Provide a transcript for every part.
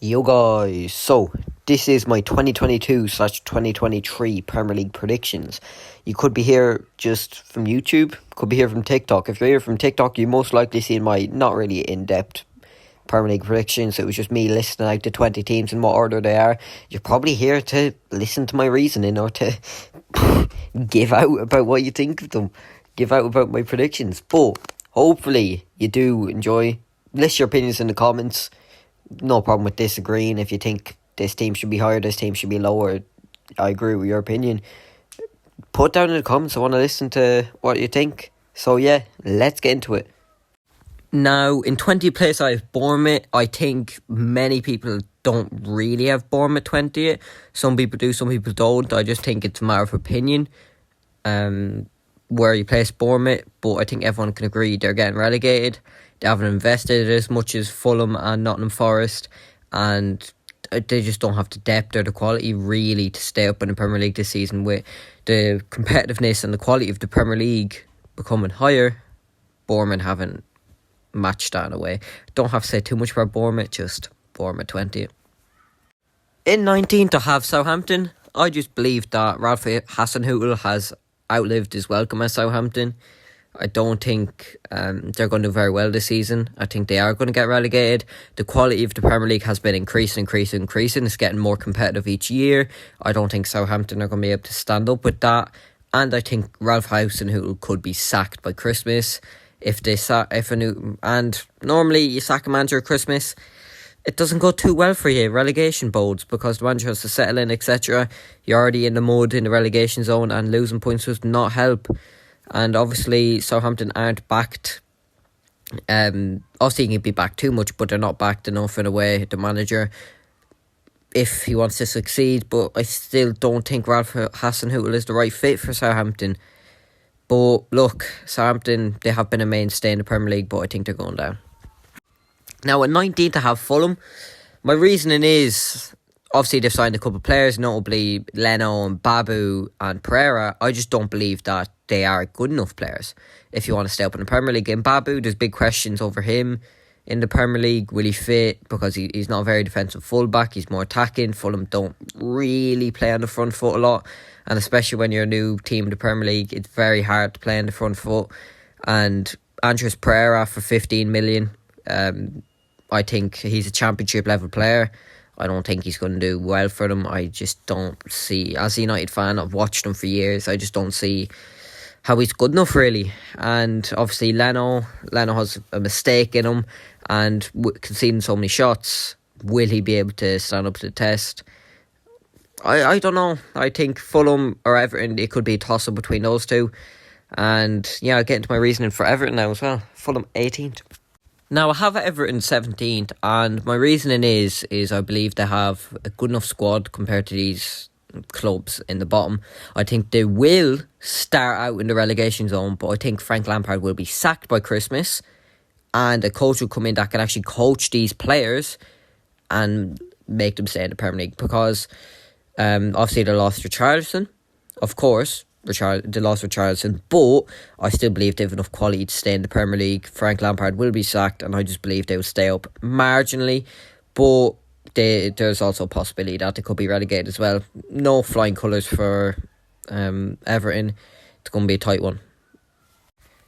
Yo guys, so this is my 2022/2023 Premier League predictions. You could be here just from YouTube, could be here from TikTok. If you're here from TikTok, you most likely seen my not really in-depth Premier League predictions. It was just me listing out the 20 teams in what order they are. You're probably here to listen to my reasoning or to give out about what you think of them, give out about my predictions. But hopefully you do enjoy. List your opinions in the comments. No problem with disagreeing. If you think this team should be higher, this team should be lower, I agree with your opinion. Put down in the comments. I want to listen to what you think. So yeah, let's get into it. Now, in 20th place I have Bournemouth. I think many people don't really have Bournemouth 20th. Some people do, some people don't. I just think it's a matter of opinion where you place Bournemouth. But I think everyone can agree they're getting relegated. They haven't invested as much as Fulham and Nottingham Forest, and they just don't have the depth or the quality really to stay up in the Premier League this season. With the competitiveness and the quality of the Premier League becoming higher, Bournemouth haven't matched that in a way. Don't have to say too much about Bournemouth, just Bournemouth 20. In 19th, I have Southampton. I just believe that Ralph Hasenhüttl has outlived his welcome at Southampton. I don't think they're going to do very well this season. I think they are going to get relegated. The quality of the Premier League has been increasing. It's getting more competitive each year. I don't think Southampton are going to be able to stand up with that. And I think Ralph Hasenhüttl could be sacked by Christmas. And normally you sack a manager at Christmas, it doesn't go too well for you, relegation bodes, because the manager has to settle in, etc. You're already in the mud in the relegation zone, and losing points does not help. And obviously Southampton aren't backed. Obviously you can be backed too much, but they're not backed enough in a way, the manager, if he wants to succeed. But I still don't think Ralph Hasenhüttl is the right fit for Southampton. But look, Southampton, they have been a mainstay in the Premier League, but I think they're going down. Now at 19th I have Fulham. My reasoning is, obviously they've signed a couple of players, notably Leno and Babu and Pereira. I just don't believe that they are good enough players if you want to stay up in the Premier League. And Babu, there's big questions over him in the Premier League. Will he fit? Because he's not a very defensive fullback. He's more attacking. Fulham don't really play on the front foot a lot. And especially when you're a new team in the Premier League, it's very hard to play on the front foot. And Andres Pereira for 15 million, I think he's a championship level player. I don't think he's going to do well for them. I just don't see, as a United fan, I've watched him for years, I just don't see how he's good enough really. And obviously Leno has a mistake in him, and conceding so many shots, will he be able to stand up to the test? I don't know. I think Fulham or Everton, it could be a toss-up between those two. And yeah, I'll get into my reasoning for Everton now as well. Fulham 18th. Now I have Everton 17th, and my reasoning is I believe they have a good enough squad compared to these clubs in the bottom. I think they will start out in the relegation zone, but I think Frank Lampard will be sacked by Christmas, and a coach will come in that can actually coach these players and make them stay in the Premier League. Because obviously they lost Richarlison, of course. They lost Richarlison, but I still believe they have enough quality to stay in the Premier League. Frank Lampard will be sacked, and I just believe they will stay up marginally. But there's also a possibility that they could be relegated as well. No flying colours for Everton. It's going to be a tight one.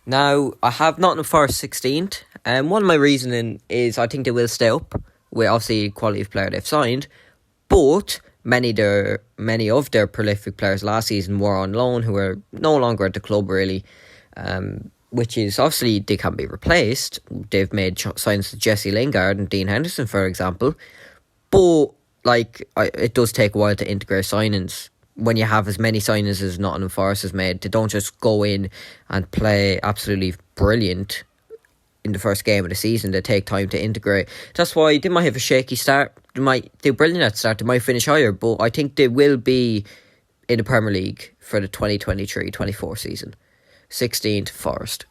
Now, I have Nottingham Forest 16th. One of my reasoning is I think they will stay up with obviously quality of player they've signed. But many of their prolific players last season were on loan, who are no longer at the club really, which is obviously they can be replaced. They've made signs to Jesse Lingard and Dean Henderson, for example. But it does take a while to integrate signings. When you have as many signings as Nottingham Forest has made, they don't just go in and play absolutely brilliant in the first game of the season. They take time to integrate. That's why they might have a shaky start. They might do brilliant at the start. They might finish higher, but I think they will be in the Premier League for the 2023-24 season. 16th, Forest.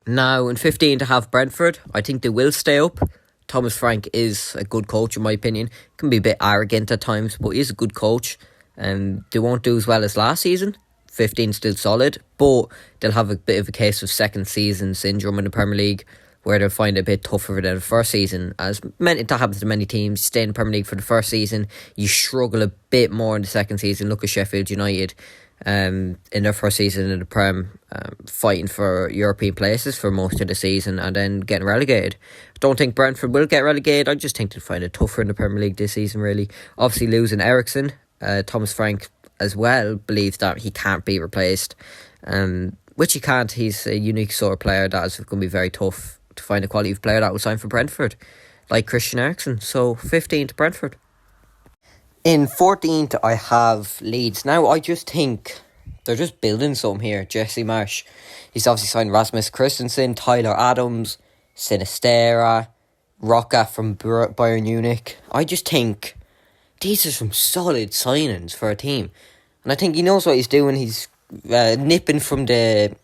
Now, in 15th, I have Brentford. I think they will stay up. Thomas Frank is a good coach, in my opinion. Can be a bit arrogant at times, but he's a good coach. They won't do as well as last season. 15 still solid, but they'll have a bit of a case of second season syndrome in the Premier League. where they'll find it a bit tougher than the first season. As many that happens to many teams, stay in the Premier League for the first season, you struggle a bit more in the second season. Look at Sheffield United, in their first season in the Prem, fighting for European places for most of the season and then getting relegated. I don't think Brentford will get relegated. I just think they'll find it tougher in the Premier League this season, really. Obviously losing Ericsson, Thomas Frank as well believes that he can't be replaced, which he can't. He's a unique sort of player that is going to be very tough to find a quality player that will sign for Brentford, like Christian Eriksen. So 15th Brentford. In 14th, I have Leeds. Now, I just think they're just building something here. Jesse Marsch, he's obviously signed Rasmus Christensen, Tyler Adams, Sinistera, Roca from Bayern Munich. I just think these are some solid signings for a team. And I think he knows what he's doing. He's nipping from the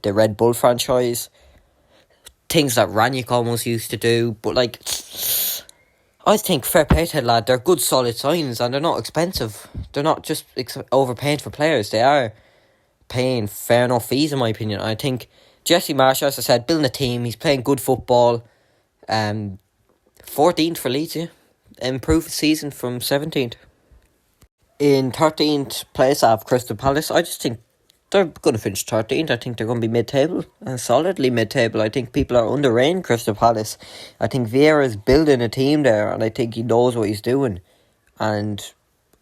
Red Bull franchise. Things that Ranić almost used to do. But, I think fair play to the lad. They're good, solid signings, and they're not expensive. They're not just overpaying for players. They are paying fair enough fees, in my opinion. I think Jesse Marsch, as I said, building a team. He's playing good football. 14th for Leeds, yeah. Improved season from 17th. In 13th place, I have Crystal Palace. I just think they're going to finish 13th. I think they're going to be mid-table, solidly mid-table. I think people are underrating Crystal Palace. I think Vieira's building a team there, and I think he knows what he's doing. And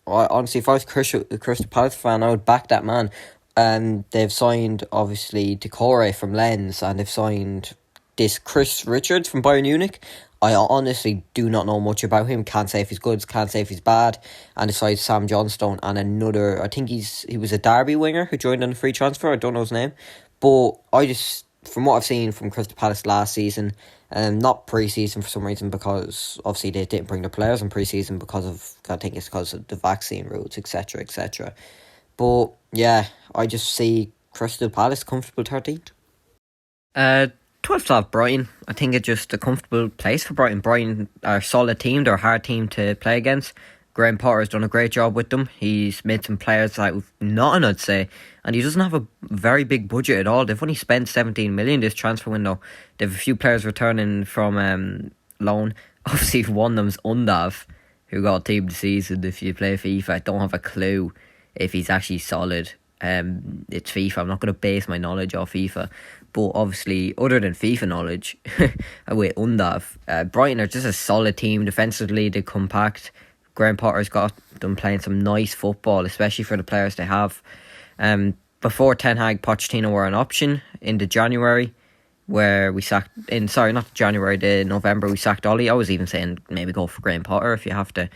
honestly, if I was a Crystal Palace fan, I would back that man. They've signed, obviously, Decore from Lens, and they've signed this Chris Richards from Bayern Munich. I honestly do not know much about him. Can't say if he's good, can't say if he's bad. And besides Sam Johnstone and another, I think he was a Derby winger who joined on a free transfer. I don't know his name. But from what I've seen from Crystal Palace last season, not pre-season for some reason, because obviously they didn't bring the players in pre-season I think it's because of the vaccine rules, etc, etc. But yeah, I just see Crystal Palace comfortable 13th. 12th off Brighton. I think it's just a comfortable place for Brighton. Brighton are a solid team. They're a hard team to play against. Graham Potter has done a great job with them. He's made some players like nothing, I'd say. And he doesn't have a very big budget at all. They've only spent 17 million this transfer window. They have a few players returning from loan. Obviously, one of them's Undav, who got team of the season. If you play FIFA, I don't have a clue if he's actually solid. It's FIFA. I'm not going to base my knowledge off FIFA. But obviously, other than FIFA knowledge, with Undav, Brighton are just a solid team. Defensively, they're compact. Graham Potter's got them playing some nice football, especially for the players they have. Before Ten Hag, Pochettino were an option in the January, where we sacked the November we sacked Ollie. I was even saying maybe go for Graham Potter if you have to.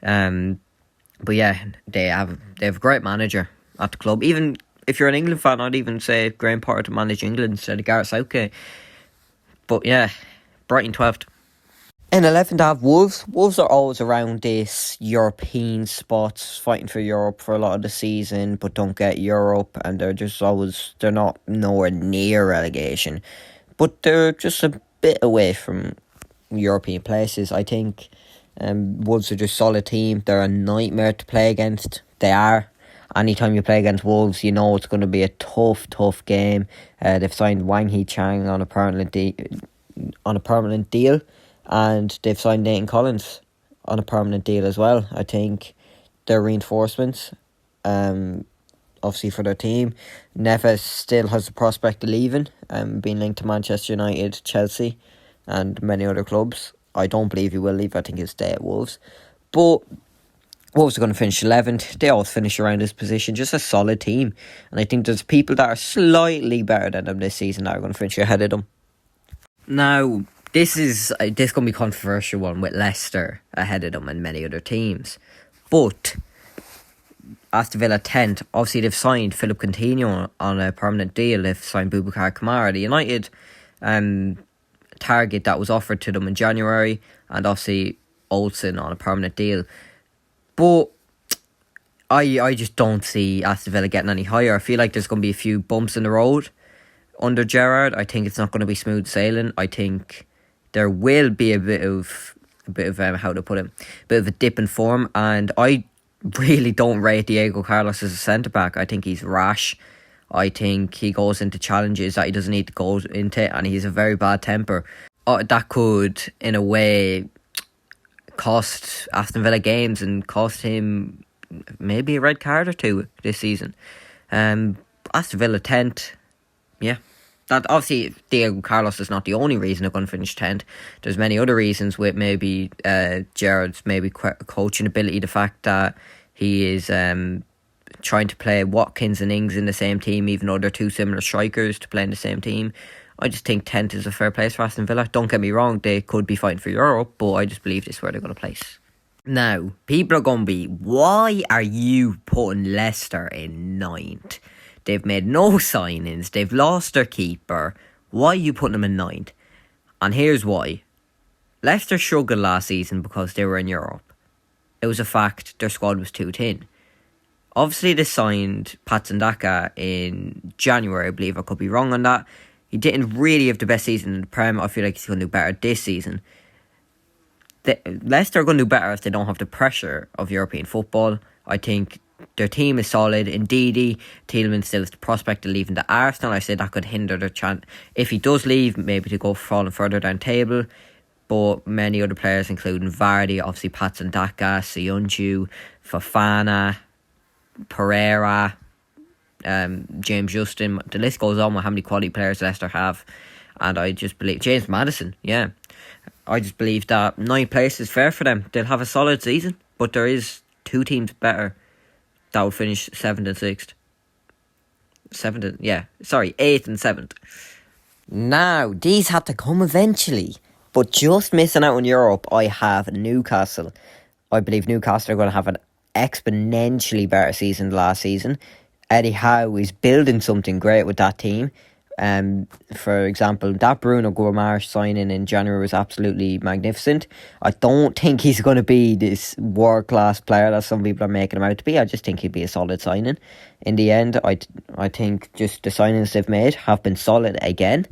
But yeah, they have a great manager at the club. Even if you're an England fan, I'd even say Graham Potter to manage England instead of Gareth Southgate. But yeah, Brighton 12th. In 11th, I have Wolves. Wolves are always around this European spots, fighting for Europe for a lot of the season, but don't get Europe, and they're not nowhere near relegation. But they're just a bit away from European places. I think Wolves are just a solid team. They're a nightmare to play against. They are. Anytime you play against Wolves, you know it's going to be a tough game. They've signed Wang Hee-Chang on a permanent deal, and they've signed Nathan Collins on a permanent deal as well. I think they're reinforcements, obviously for their team. Neves still has the prospect of leaving, being linked to Manchester United, Chelsea, and many other clubs. I don't believe he will leave. I think he'll stay at Wolves, but Wolves are going to finish 11th. They always finish around this position. Just a solid team. And I think there's people that are slightly better than them this season that are going to finish ahead of them. Now, this is going to be a controversial one with Leicester ahead of them and many other teams. But Aston Villa 10th. Obviously, they've signed Philip Coutinho on a permanent deal. They've signed Boubacar Kamara. The United target that was offered to them in January. And obviously, Olsen on a permanent deal. But I just don't see Aston Villa getting any higher. I feel like there's going to be a few bumps in the road under Gerrard. I think it's not going to be smooth sailing. I think there will be a bit of a bit of a dip in form. And I really don't rate Diego Carlos as a centre back. I think he's rash. I think he goes into challenges that he doesn't need to go into, and he's a very bad temper. That could, in a way, cost Aston Villa games and cost him maybe a red card or two this season. Aston Villa 10th, yeah. That obviously Diego Carlos is not the only reason they're going to finish 10th. There's many other reasons with maybe Gerrard's maybe coaching ability, the fact that he is trying to play Watkins and Ings in the same team, even though they're two similar strikers to play in the same team. I just think 10th is a fair place for Aston Villa. Don't get me wrong, they could be fighting for Europe, but I just believe this is where they're going to place. Now, people are going to be, why are you putting Leicester in 9th? They've made no signings. They've lost their keeper. Why are you putting them in 9th? And here's why. Leicester struggled last season because they were in Europe. It was a fact their squad was too thin. Obviously, they signed Patson Daka in January, I believe. I could be wrong on that. He didn't really have the best season in the Prem. I feel like he's going to do better this season. Leicester are going to do better if they don't have the pressure of European football. I think their team is solid. Indeed, Tielemans still has the prospect of leaving the Arsenal. I say that could hinder their chance. If he does leave, maybe to go falling further down table. But many other players, including Vardy, obviously Patson Daka, Soyuncu, Fofana, Pereira, James Justin. The list goes on with how many quality players Leicester have. And I just believe James Maddison, yeah. I just believe that 9th place is fair for them. They'll have a solid season, but there is two teams better that will finish 7th and 6th. 8th and 7th. Now, these had to come eventually, but just missing out on Europe, I have Newcastle. I believe Newcastle are going to have an exponentially better season than last season. Eddie Howe is building something great with that team. For example, that Bruno Guimaraes signing in January was absolutely magnificent. I don't think he's going to be this world-class player that some people are making him out to be. I just think he'd be a solid signing. In the end, I think just the signings they've made have been solid again.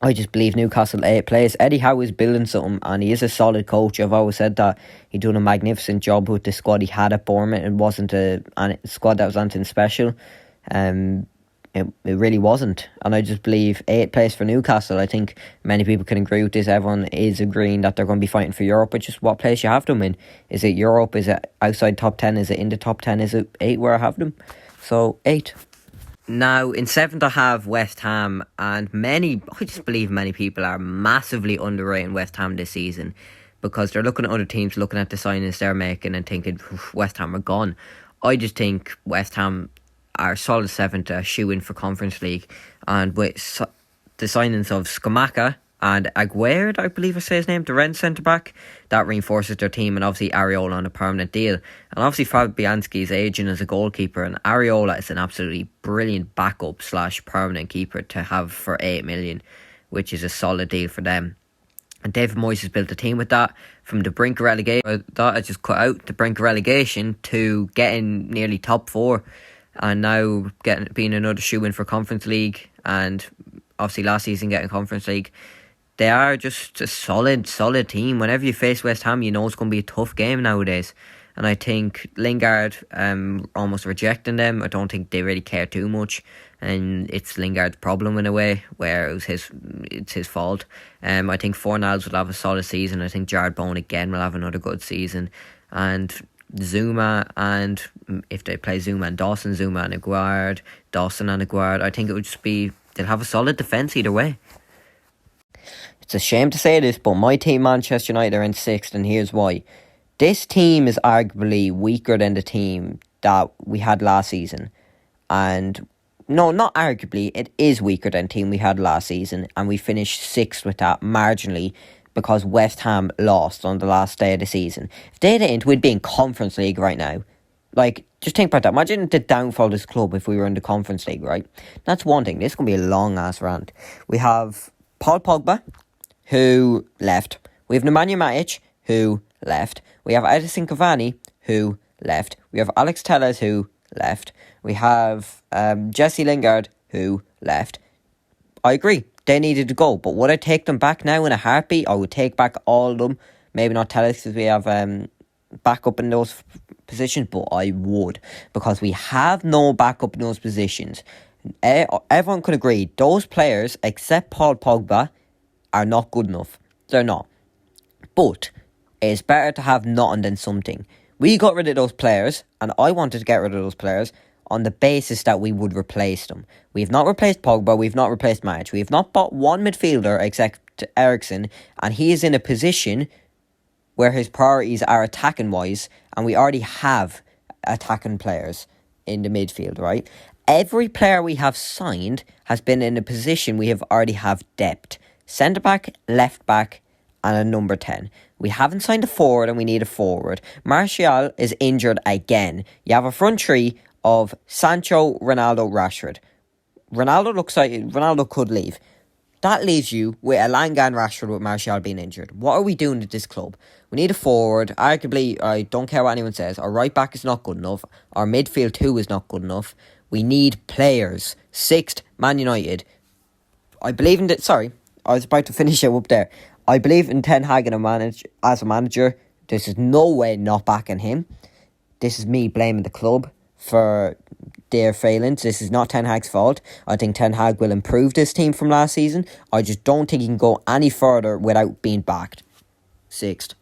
I just believe Newcastle 8th place. Eddie Howe is building something, and he is a solid coach. I've always said that he done a magnificent job with the squad he had at Bournemouth. It wasn't a squad that was anything special. It really wasn't. And I just believe 8th place for Newcastle. I think many people can agree with this. Everyone is agreeing that they're going to be fighting for Europe, but just what place you have them in. Is it Europe? Is it outside top 10? Is it in the top 10? Is it 8 where I have them? So 8. Now, in 7th I have West Ham, and I just believe many people are massively underrating West Ham this season because they're looking at other teams, looking at the signings they're making and thinking, West Ham are gone. I just think West Ham are solid 7th, a shoe-in for Conference League, and with the signings of Scamacca and Aguirre, I believe I say his name, the Rennes centre-back, that reinforces their team, and obviously Areola on a permanent deal. And obviously Fabianski is aging as a goalkeeper, and Areola is an absolutely brilliant backup / permanent keeper to have for 8 million, which is a solid deal for them. And David Moyes has built a team with that, from the brink of relegation, that I just cut out, the brink of relegation, to getting nearly top 4, and now being another shoe-in for Conference League, and obviously last season getting Conference League. They are just a solid team. Whenever you face West Ham, you know it's going to be a tough game nowadays. And I think Lingard almost rejecting them. I don't think they really care too much, and it's Lingard's problem in a way, where it's his fault. I think Fornals will have a solid season. I think Jared Bowen again will have another good season, and Zuma, and if they play Zuma and Dawson and Aguirre, I think it would just be, they'll have a solid defence either way. It's a shame to say this, but my team Manchester United are in 6th, and here's why. This team is arguably weaker than the team that we had last season. And no, not arguably, it is weaker than the team we had last season, and we finished 6th with that marginally because West Ham lost on the last day of the season. If they didn't, we'd be in Conference League right now. Like, just think about that. Imagine the downfall of this club if we were in the Conference League, right? That's one thing. This is going to be a long-ass rant. We have Paul Pogba, who left. We have Nemanja Matic, who left. We have Edison Cavani, who left. We have Alex Telles, who left. We have Jesse Lingard, who left. I agree, they needed to go, but would I take them back now in a heartbeat? I would take back all of them. Maybe not Telles, because we have backup in those positions, but I would, because we have no backup in those positions. Everyone could agree, those players, except Paul Pogba, are not good enough. They're not. But it's better to have nothing than something. We got rid of those players, and I wanted to get rid of those players on the basis that we would replace them. We've not replaced Pogba, we've not replaced Matic, we've not bought one midfielder except Eriksen, and he is in a position where his priorities are attacking wise, and we already have attacking players in the midfield, right? Every player we have signed has been in a position we have already have depth. Centre back, left back, and a number 10. We haven't signed a forward, and we need a forward. Martial is injured again. You have a front three of Sancho, Ronaldo, Rashford. Ronaldo could leave. That leaves you with Elanga and Rashford with Martial being injured. What are we doing at this club? We need a forward. Arguably, I don't care what anyone says, our right back is not good enough. Our midfield 2 is not good enough. We need players. 6th, Man United. I believe in sorry, I was about to finish it up there. I believe in Ten Hag as a manager. This is no way not backing him. This is me blaming the club for their failings. This is not Ten Hag's fault. I think Ten Hag will improve this team from last season. I just don't think he can go any further without being backed. 6th.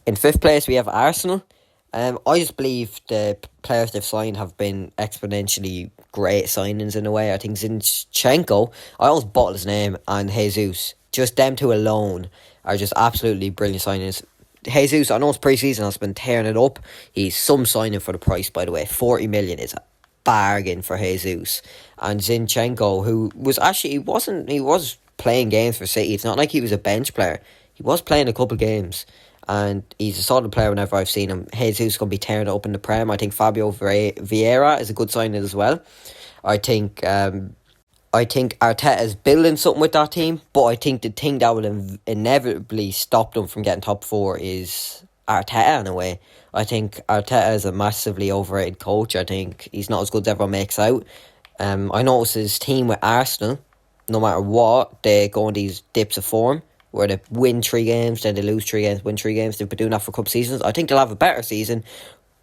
In 5th place, we have Arsenal. I just believe the players they've signed have been exponentially great signings in a way. I think Zinchenko, I almost bottled his name, and Jesus, just them two alone are just absolutely brilliant signings. Jesus, I know it's pre-season, has been tearing it up. He's some signing for the price, by the way. 40 million is a bargain for Jesus. And Zinchenko, who was actually, he was playing games for City. It's not like he was a bench player. He was playing a couple games, and he's a solid player whenever I've seen him. Jesus is going to be tearing it up in the Prem. I think Fabio Vieira is a good signing as well. I think Arteta is building something with that team, but I think the thing that will inevitably stop them from getting top 4 is Arteta in a way. I think Arteta is a massively overrated coach. I think he's not as good as everyone makes out. I notice his team with Arsenal, no matter what, they go on these dips of form where they win 3 games, then they lose 3 games, win 3 games. They've been doing that for a couple seasons. I think they'll have a better season,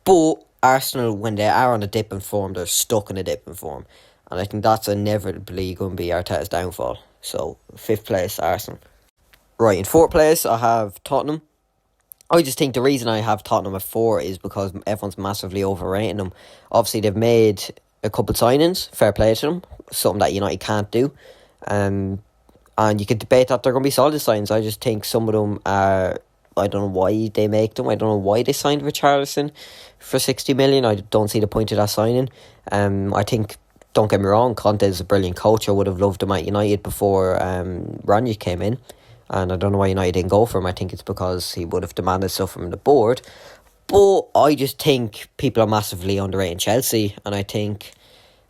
but Arsenal, when they are on a dip in form, they're stuck in a dip in form. And I think that's inevitably going to be Arteta's downfall. So, 5th place, Arsenal. Right, in 4th place, I have Tottenham. I just think the reason I have Tottenham at 4 is because everyone's massively overrating them. Obviously, they've made a couple signings, fair play to them, something that United can't do. And you could debate that they're going to be solid signs. I just think some of them are, I don't know why they make them. I don't know why they signed Richarlison for 60 million. I don't see the point of that signing. I think, don't get me wrong, Conte is a brilliant coach. I would have loved him at United before Ranić came in. And I don't know why United didn't go for him. I think it's because he would have demanded stuff from the board. But I just think people are massively underrating Chelsea. And I think,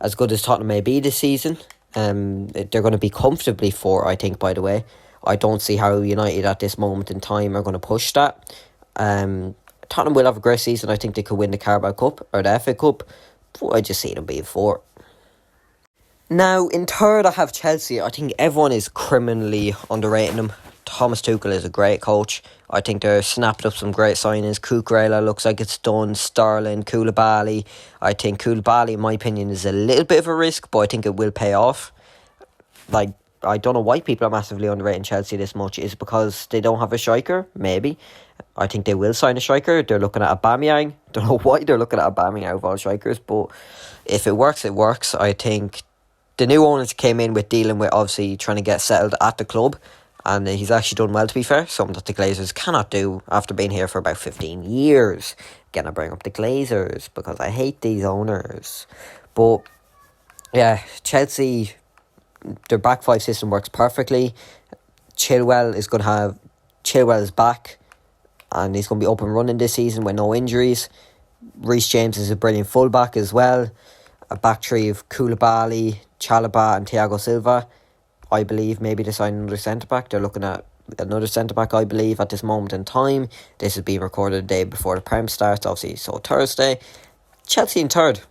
as good as Tottenham may be this season, they're going to be comfortably 4, I think, by the way. I don't see how United at this moment in time are going to push that. Tottenham will have a great season. I think they could win the Carabao Cup or the FA Cup. But I just see them being 4. Now, in 3rd, I have Chelsea. I think everyone is criminally underrating them. Thomas Tuchel is a great coach. I think they're snapped up some great signings. Cucurella looks like it's done. Sterling, Koulibaly. I think Koulibaly, in my opinion, is a little bit of a risk, but I think it will pay off. Like, I don't know why people are massively underrating Chelsea this much. Is it because they don't have a striker? Maybe. I think they will sign a striker. They're looking at Aubameyang. Don't know why they're looking at Aubameyang out of all strikers, but if it works, it works. I think the new owners came in with dealing with obviously trying to get settled at the club, and he's actually done well, to be fair, something that the Glazers cannot do after being here for about 15 years. Again, I bring up the Glazers because I hate these owners. But yeah, Chelsea, their back 5 system works perfectly. Chilwell is back, and he's going to be up and running this season with no injuries. Reece James is a brilliant fullback as well. A back three of Koulibaly, Chalobah and Thiago Silva. I believe maybe they sign another centre-back. They're looking at another centre-back, I believe, at this moment in time. This is being recorded the day before the Prem starts, obviously, so Thursday. Chelsea in 3rd.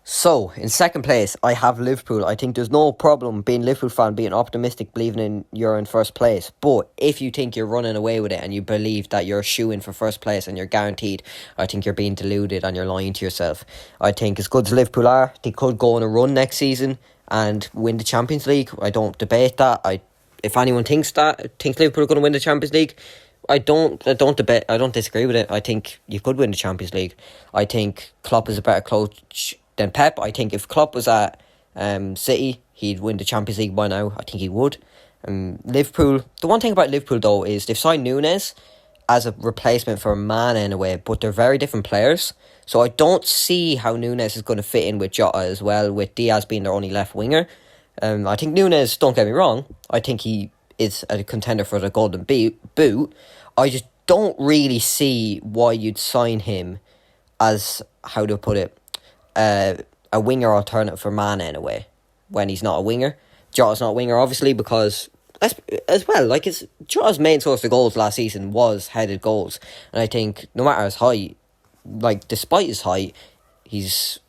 So, in second place, I have Liverpool. I think there's no problem being a Liverpool fan, being optimistic, believing you're in first place. But if you think you're running away with it and you believe that you're shooing for first place and you're guaranteed, I think you're being deluded and you're lying to yourself. I think as good as Liverpool are, they could go on a run next season and win the Champions League. I don't debate that. If anyone thinks Liverpool are going to win the Champions League, I don't disagree with it. I think you could win the Champions League. I think Klopp is a better coach than Pep. I think if Klopp was at City, he'd win the Champions League by now. I think he would. Liverpool. The one thing about Liverpool though is they've signed Núñez as a replacement for Mane in a way, but they're very different players. So I don't see how Núñez is going to fit in with Jota as well, with Diaz being their only left winger. I think Núñez, don't get me wrong, I think he is a contender for the Golden Boot. I just don't really see why you'd sign him as, how to put it, a winger alternative for Mane in a way, when he's not a winger. Jota's not a winger, obviously, because as well, like, Jota's main source of goals last season was headed goals. And I think no matter his height, like, despite his height, he's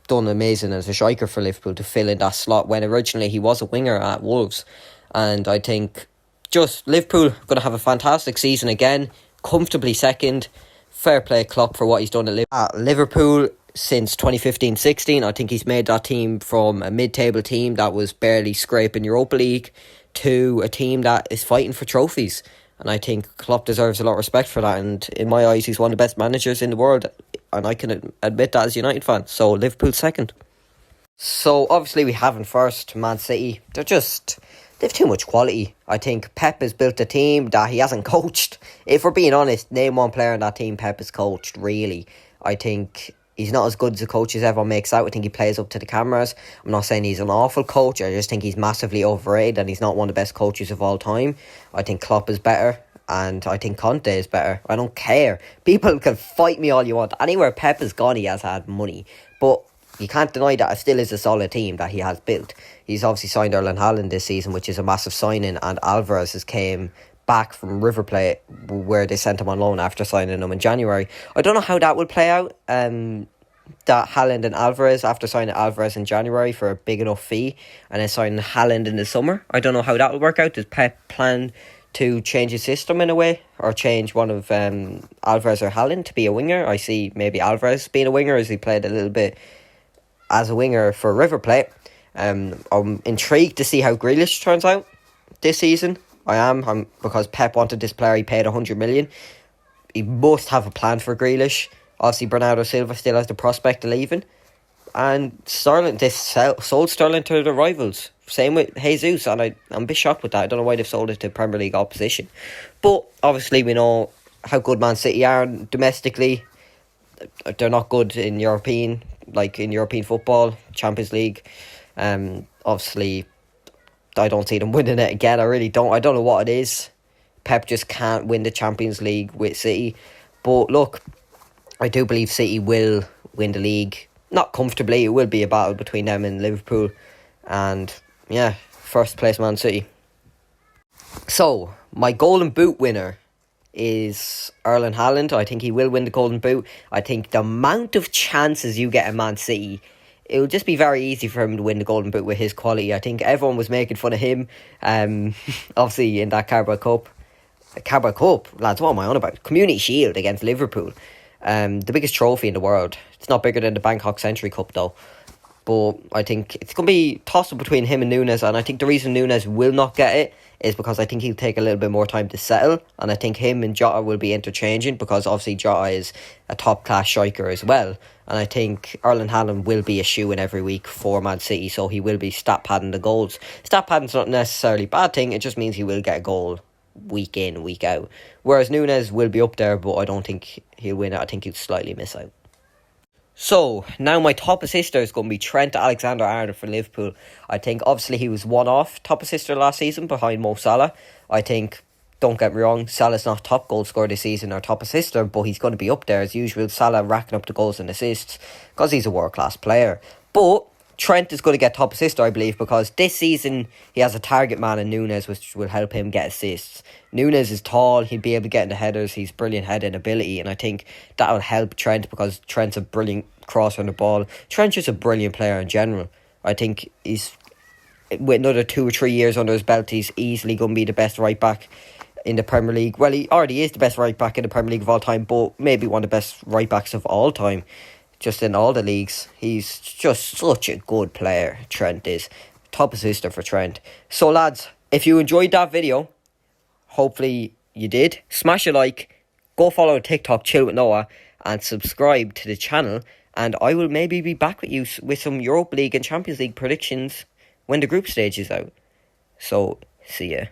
done amazing as a striker for Liverpool to fill in that slot when originally he was a winger at Wolves. And I think just Liverpool going to have a fantastic season again, comfortably second. Fair play Klopp for what he's done at Liverpool since 2015-16. I think he's made that team from a mid-table team that was barely scraping Europa League to a team that is fighting for trophies. And I think Klopp deserves a lot of respect for that. And in my eyes, he's one of the best managers in the world. And I can admit that as a United fan. So Liverpool second. So obviously we have in first Man City. They've too much quality. I think Pep has built a team that he hasn't coached. If we're being honest, name one player in that team Pep has coached, really. I think he's not as good as a coach as everyone makes out. I think he plays up to the cameras. I'm not saying he's an awful coach. I just think he's massively overrated and he's not one of the best coaches of all time. I think Klopp is better and I think Conte is better. I don't care. People can fight me all you want. Anywhere Pep has gone, he has had money. But you can't deny that it still is a solid team that he has built. He's obviously signed Erling Haaland this season, which is a massive signing, and Alvarez has came back from River Plate, where they sent him on loan after signing him in January. I don't know how that will play out, that Haaland and Alvarez, after signing Alvarez in January for a big enough fee, and then signing Haaland in the summer. I don't know how that will work out. Does Pep plan to change his system in a way, or change one of Alvarez or Haaland to be a winger? I see maybe Alvarez being a winger as he played a little bit as a winger for River Plate. I'm intrigued to see how Grealish turns out this season. I'm because Pep wanted this player. He paid 100 million. He must have a plan for Grealish. Obviously, Bernardo Silva still has the prospect of leaving, and Sterling. They sold Sterling to the rivals. Same with Jesus, and I'm a bit shocked with that. I don't know why they've sold it to Premier League opposition. But obviously, we know how good Man City are domestically. They're not good in European football, Champions League. Obviously, I don't see them winning it again. I really don't. I don't know what it is. Pep just can't win the Champions League with City. But look, I do believe City will win the league. Not comfortably. It will be a battle between them and Liverpool. And yeah, first place Man City. So, my Golden Boot winner is Erling Haaland. I think he will win the Golden Boot. I think the amount of chances you get in Man City, it will just be very easy for him to win the Golden Boot with his quality. I think everyone was making fun of him, obviously in that Carabao Cup, lads, what am I on about? Community Shield against Liverpool. The biggest trophy in the world. It's not bigger than the Bangkok Century Cup though. But I think it's going to be tossed up between him and Núñez, and I think the reason Núñez will not get it is because I think he'll take a little bit more time to settle, and I think him and Jota will be interchanging because obviously Jota is a top-class striker as well, and I think Erling Haaland will be a shoe-in every week for Man City, so he will be stat-padding the goals. Stat-padding's not necessarily a bad thing, it just means he will get a goal week in, week out, whereas Núñez will be up there, but I don't think he'll win it. I think he'll slightly miss out. So, now my top assister is going to be Trent Alexander-Arnold for Liverpool. I think, obviously, he was one-off top assister last season behind Mo Salah. I think, don't get me wrong, Salah's not top goal scorer this season or top assister, but he's going to be up there as usual. Salah racking up the goals and assists because he's a world-class player. But Trent is going to get top assister, I believe, because this season he has a target man in Nunes, which will help him get assists. Nunes is tall, he'll be able to get into headers, he's brilliant heading ability, and I think that will help Trent because Trent's a brilliant crosser on the ball. Trent's just a brilliant player in general. I think he's, with another 2 or 3 years under his belt, he's easily going to be the best right back in the Premier League. Well, he already is the best right back in the Premier League of all time, but maybe one of the best right backs of all time, just in all the leagues. He's just such a good player, Trent is. Top assister for Trent. So lads, if you enjoyed that video, hopefully you did, smash a like, go follow TikTok Chill with Noah, and subscribe to the channel, and I will maybe be back with you with some Europa League and Champions League predictions when the group stage is out. So, see ya.